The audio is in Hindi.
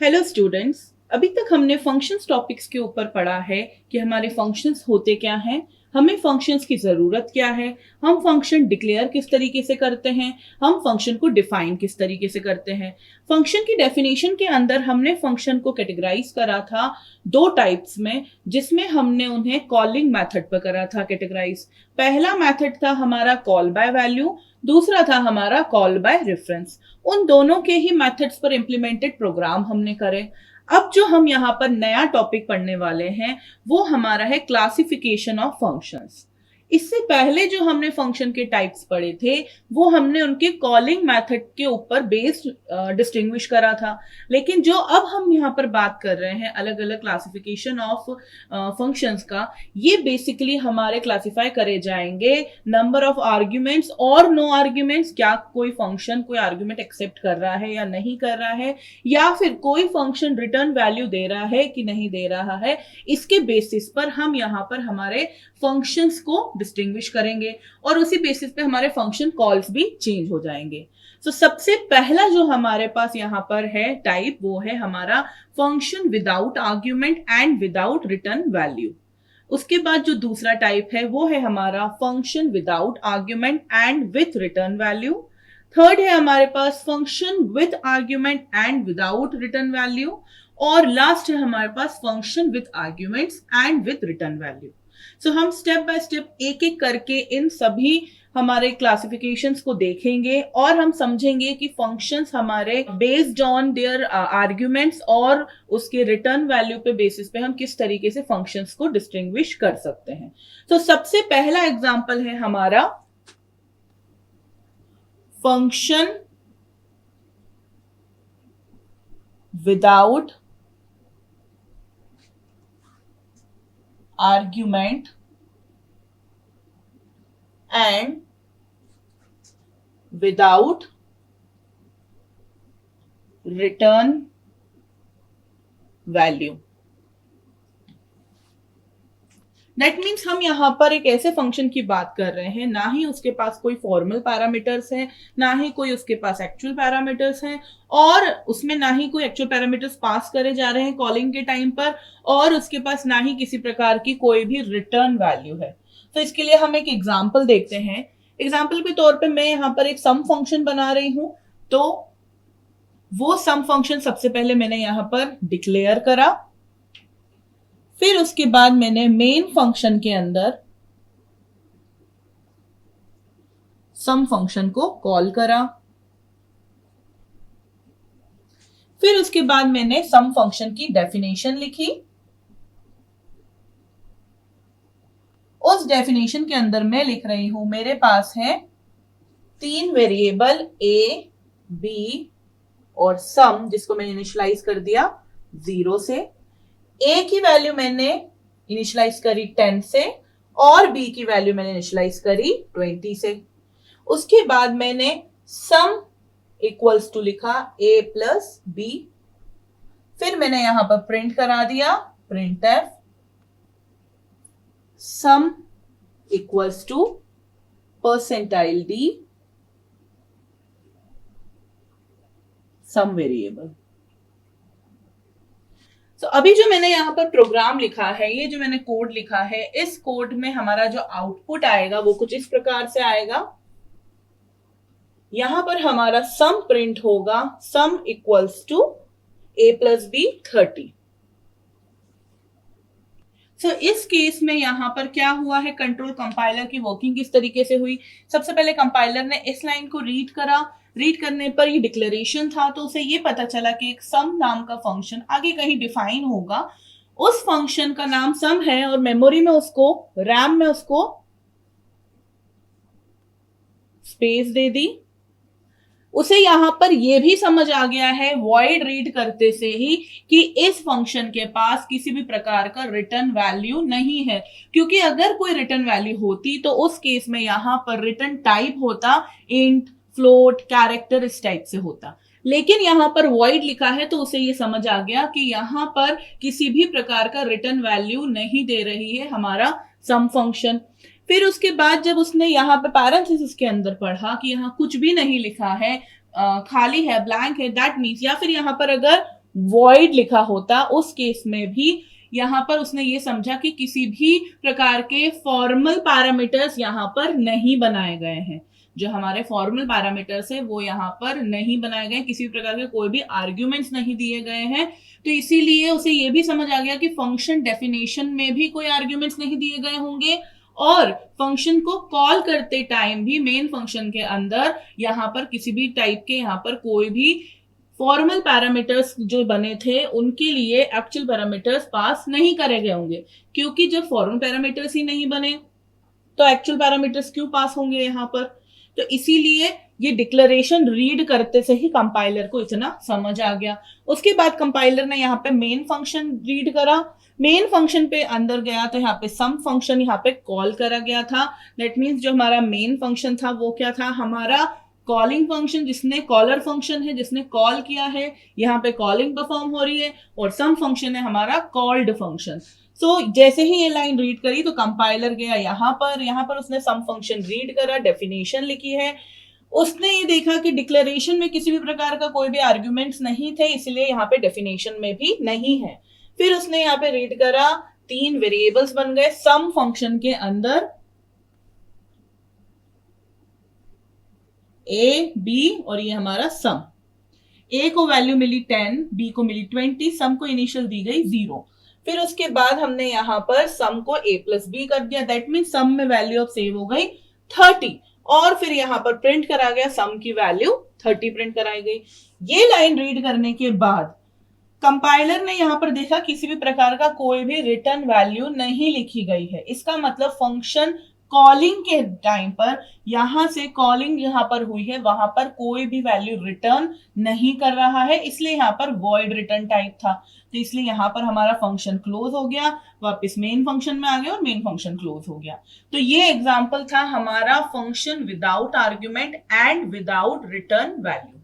Hello students. अभी तक हमने फंक्शंस टॉपिक्स के ऊपर पढ़ा है कि हमारे फंक्शंस होते क्या हैं, हमें फंक्शंस की ज़रूरत क्या है, हम फंक्शन डिक्लेयर किस तरीके से करते हैं, हम फंक्शन को डिफाइन किस तरीके से करते हैं। फंक्शन की डेफिनेशन के अंदर हमने फंक्शन को कैटेगराइज करा था दो टाइप्स में, जिसमें हमने उन्हें कॉलिंग मेथड पर करा था कैटेगराइज। पहला मेथड था हमारा कॉल बाय वैल्यू, दूसरा था हमारा कॉल बाय रेफरेंस। उन दोनों के ही मेथड्स पर इंप्लीमेंटेड प्रोग्राम हमने करे। अब जो हम यहाँ पर नया टॉपिक पढ़ने वाले हैं वो हमारा है क्लासिफिकेशन ऑफ फंक्शंस। इससे पहले जो हमने फंक्शन के टाइप्स पढ़े थे वो हमने उनके कॉलिंग मेथड के ऊपर बेस्ड डिस्टिंग्विश करा था। लेकिन जो अब हम यहाँ पर बात कर रहे हैं अलग अलग क्लासिफिकेशन ऑफ फंक्शंस का, ये बेसिकली हमारे क्लासिफाई करे जाएंगे नंबर ऑफ आर्ग्यूमेंट्स और नो आर्ग्यूमेंट्स। क्या कोई फंक्शन कोई आर्ग्यूमेंट एक्सेप्ट कर रहा है या नहीं कर रहा है, या फिर कोई फंक्शन रिटर्न वैल्यू दे रहा है कि नहीं दे रहा है। इसके बेसिस पर हम यहाँ पर हमारे फंक्शंस को डिस्टिंग्विश करेंगे और उसी बेसिस पे हमारे फंक्शन कॉल्स भी चेंज हो जाएंगे। तो सबसे पहला जो हमारे पास यहाँ पर है टाइप, वो है हमारा function without argument and without return value. उसके बाद जो दूसरा टाइप है वो है हमारा function without argument and with return value. Third है हमारे पास function with argument and without return value. और लास्ट है हमारे पास function with arguments and with return value. सो हम स्टेप बाय स्टेप एक एक करके इन सभी हमारे क्लासिफिकेशंस को देखेंगे और हम समझेंगे कि फंक्शंस हमारे बेस्ड ऑन देयर आर्ग्यूमेंट्स और उसके रिटर्न वैल्यू पे बेसिस पे हम किस तरीके से फंक्शंस को डिस्टिंग्विश कर सकते हैं। तो सबसे पहला एग्जांपल है हमारा function without argument and without return value. That means हम यहां पर एक ऐसे फंक्शन की बात कर रहे हैं, ना ही उसके पास कोई फॉर्मल पैरामीटर्स है, ना ही कोई उसके पास एक्चुअल पैरामीटर्स हैं, और उसमें ना ही कोई एक्चुअल पैरामीटर्स पास करे जा रहे हैं कॉलिंग के टाइम पर, और उसके पास ना ही किसी प्रकार की कोई भी रिटर्न वैल्यू है। तो इसके लिए हम एक एग्जाम्पल देखते हैं। एग्जाम्पल के तौर पे मैं यहाँ पर एक सम फंक्शन बना रही हूं। तो वो सम फंक्शन सबसे पहले मैंने यहां पर डिक्लेयर करा, फिर उसके बाद मैंने मेन फंक्शन के अंदर सम फंक्शन को कॉल करा, फिर उसके बाद मैंने सम फंक्शन की डेफिनेशन लिखी। उस डेफिनेशन के अंदर मैं लिख रही हूं मेरे पास है तीन वेरिएबल ए, बी और सम, जिसको मैंने इनिशियलाइज कर दिया 0 से। ए की वैल्यू मैंने इनिशियलाइज करी 10 से और बी की वैल्यू मैंने इनिशियलाइज करी 20 से। उसके बाद मैंने सम इक्वल्स टू लिखा ए प्लस बी, फिर मैंने यहां पर प्रिंट करा दिया printf sum equals to percentile d sum variable. तो अभी जो मैंने यहाँ पर प्रोग्राम लिखा है, ये जो मैंने कोड लिखा है, इस कोड में हमारा जो आउटपुट आएगा वो कुछ इस प्रकार से आएगा। यहां पर हमारा सम प्रिंट होगा sum equals to A plus B 30। So इस केस में यहां पर क्या हुआ है, कंट्रोल कंपाइलर की वर्किंग किस तरीके से हुई। सबसे पहले कंपाइलर ने इस लाइन को रीड करा, रीड करने पर ये डिक्लेरेशन था, तो उसे ये पता चला कि एक सम नाम का फंक्शन आगे कहीं डिफाइन होगा। उस फंक्शन का नाम सम है और मेमोरी में उसको, रैम में उसको स्पेस दे दी। उसे यहां पर यह भी समझ आ गया है वॉइड रीड करते से ही कि इस फंक्शन के पास किसी भी प्रकार का रिटर्न वैल्यू नहीं है, क्योंकि अगर कोई रिटर्न वैल्यू होती तो उस केस में यहां पर रिटर्न टाइप होता इंट, फ्लोट, कैरेक्टर, इस टाइप से होता। लेकिन यहां पर वॉइड लिखा है तो उसे ये समझ आ गया कि यहां पर किसी भी प्रकार का रिटर्न वैल्यू नहीं दे रही है हमारा सम फंक्शन। फिर उसके बाद जब उसने यहाँ पे पैरेंथेसिस के अंदर पढ़ा कि यहाँ कुछ भी नहीं लिखा है, खाली है, ब्लैंक है, दैट मीन्स, या फिर यहाँ पर अगर वॉइड लिखा होता, उस केस में भी यहाँ पर उसने ये समझा कि किसी भी प्रकार के फॉर्मल पैरामीटर्स यहाँ पर नहीं बनाए गए हैं। जो हमारे फॉर्मल पैरामीटर्स है वो यहाँ पर नहीं बनाए गए, किसी प्रकार के कोई भी आर्ग्यूमेंट्स नहीं दिए गए हैं। तो इसीलिए उसे ये भी समझ आ गया कि फंक्शन डेफिनेशन में भी कोई आर्ग्यूमेंट्स नहीं दिए गए होंगे, और फंक्शन को कॉल करते टाइम भी मेन फंक्शन के अंदर यहाँ पर किसी भी टाइप के यहाँ पर कोई भी फॉर्मल पैरामीटर्स जो बने थे उनके लिए एक्चुअल पैरामीटर्स पास नहीं करे गए होंगे, क्योंकि जब फॉर्मल पैरामीटर्स ही नहीं बने तो एक्चुअल पैरामीटर्स क्यों पास होंगे यहाँ पर। तो इसीलिए ये डिक्लेरेशन रीड करते से ही कंपाइलर को इतना समझ आ गया। उसके बाद कंपाइलर ने यहाँ पे मेन फंक्शन रीड करा, मेन फंक्शन पे अंदर गया तो यहाँ पे सम फंक्शन यहाँ पे कॉल करा गया था। दैट मीन्स जो हमारा मेन फंक्शन था वो क्या था, हमारा कॉलिंग फंक्शन, जिसने कॉलर फंक्शन है जिसने कॉल किया है, यहाँ पे कॉलिंग परफॉर्म हो रही है, और सम फंक्शन है हमारा कॉल्ड फंक्शन। सो जैसे ही ये लाइन रीड करी तो कंपाइलर गया यहाँ पर उसने सम फंक्शन रीड करा, डेफिनेशन लिखी है, उसने ये देखा कि डिक्लेरेशन में किसी भी प्रकार का कोई भी आर्ग्यूमेंट्स नहीं थे, इसलिए यहाँ पे डेफिनेशन में भी नहीं है। फिर उसने यहाँ पे रीड करा, 3 वेरिएबल्स बन गए सम फंक्शन के अंदर, ए बी, और ये हमारा सम। ए को वैल्यू मिली 10, बी को मिली 20, सम को इनिशियल दी गई 0। फिर उसके बाद हमने यहाँ पर सम को a प्लस बी कर दिया, दैट मीन सम में वैल्यू ऑफ सेव हो गई 30, और फिर यहाँ पर प्रिंट करा गया सम की वैल्यू 30 प्रिंट कराई गई। ये लाइन रीड करने के बाद कंपाइलर ने यहाँ पर देखा किसी भी प्रकार का कोई भी रिटर्न वैल्यू नहीं लिखी गई है। इसका मतलब फंक्शन कॉलिंग के टाइम पर यहां से कॉलिंग यहां पर हुई है वहां पर कोई भी वैल्यू रिटर्न नहीं कर रहा है, इसलिए यहां पर वॉइड रिटर्न टाइप था। तो इसलिए यहां पर हमारा फंक्शन क्लोज हो गया, वापस मेन फंक्शन में आ गया और मेन फंक्शन क्लोज हो गया। तो ये एग्जांपल था हमारा function without argument and without return value.